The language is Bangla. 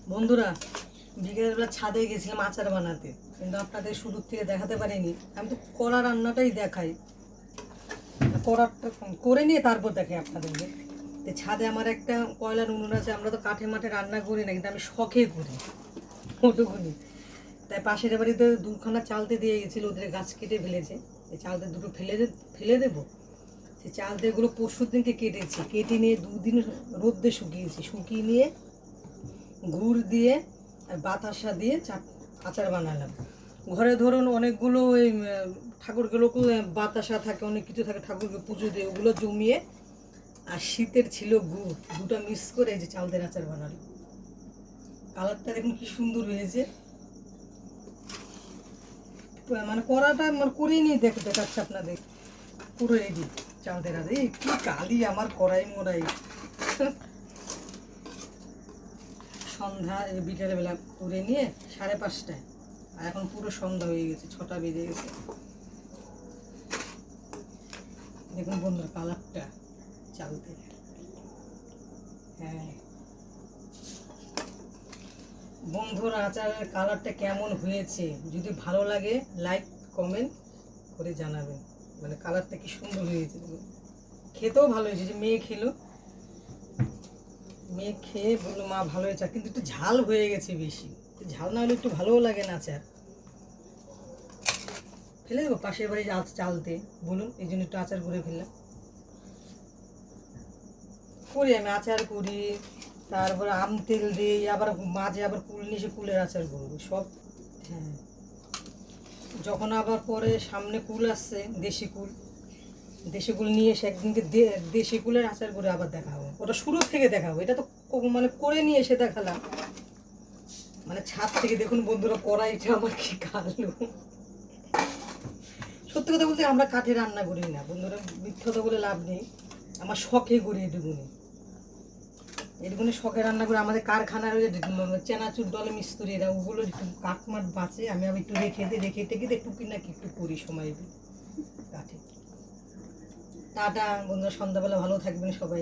বন্ধুরা, বিকেলবেলা ছাদে গেছিলাম আচার বানাতে, কিন্তু আপনাদের শুরুর থেকে দেখাতে পারিনি। আমি তো কড়া রান্নাটাই দেখাই, কড়াটা করে নিয়ে তারপর দেখাই আপনাদেরকে। তো ছাদে আমার একটা কয়লার উনুন আছে। আমরা তো কাঠে মাঠে রান্না করি না, কিন্তু আমি শখে করি ওটুকুনি। তাই পাশের বাড়িতে দুখানা চালতে দিয়ে গেছিলো, ওদের গাছ কেটে ফেলেছে। এই চালতে দুটো ফেলে দেবো। সেই চালতে এগুলো পরশুর দিনকে কেটেছি, কেটে নিয়ে 2 দিন রোদ্দে শুকিয়েছি, শুকিয়ে নিয়ে গুড় দিয়ে আর বাতাসা দিয়ে আচার বানালাম। ঘরে ধরুন অনেকগুলো ওই ঠাকুরগুলোকে বাতাসা থাকে, অনেক কিছু থাকে, ঠাকুরকে পুজো দিয়ে ওগুলো জমিয়ে, আর শীতের ছিল গুড়, দুটো মিক্স করে এই যে চালদের আচার বানালাম। কালারটা দেখুন কি সুন্দর হয়েছে। মানে কড়াটা মানে করিয়ে নিয়ে দেখাচ্ছে আপনাদের, পুরো রেডি চালদের আচার। এই কি কালি আমার কড়াই মোড়াই। সন্ধ্যা বিকেলবেলা করে নিয়ে 5:30টায়, আর এখন পুরো সন্ধ্যা হয়ে গেছে, 6টা বেজে গেছে। দেখুন বন্ধুর কালারটা চালতে। হ্যাঁ বন্ধুর আচারের কালারটা কেমন হয়েছে যদি ভালো লাগে লাইক কমেন্ট করে জানাবেন। মানে কালারটা কি সুন্দর হয়েছে, খেতেও ভালো হয়েছে। যে মেয়ে খেলো, মেয়ে খেয়ে বললো মা ভালো হয়েছে, কিন্তু একটু ঝাল হয়ে গেছে বেশি। ঝাল না হলে একটু ভালোও লাগে না আচার। ফেলে দেবো পাশের বাড়ি চালতে বলুন, এই জন্য একটু আচার করে ফেললাম। করি আমি আচার করি, তারপরে আম তেল দিই, আবার মাঝে আবার কুল নিয়ে এসে কুলের আচার করবো সব। হ্যাঁ, যখন আবার পরে সামনে কুল আসছে, দেশি কুল নিয়ে এসে একদিনকে দেশি কুলের আচার করে আবার দেখাবো। ওটা শুরুর থেকে দেখাবো, এটা তো মানে করে নিয়ে এসে দেখালাম। মানে ছাদ থেকে দেখুন বন্ধুরা, কড়াইটা আমার কি কালো। সত্যি কথা বলতে আমরা কাঠে রান্না করি না বন্ধুরা, মিথ্যা কথা বলে লাভ নেই। আমার শখে করি এটুকুনি, এটুকুনি শখে রান্না করে। আমাদের কারখানার ওই চেনাচুর দলে মিস্ত্রিরা, ওগুলো একটু কাঠমাট বাঁচে, আমি আবার একটু রেখে টেখে টুকি নাকি একটু করি সময় দিই কাঠে। টাটা বন্ধুরা, সন্ধ্যাবেলা ভালো থাকবেন সবাই।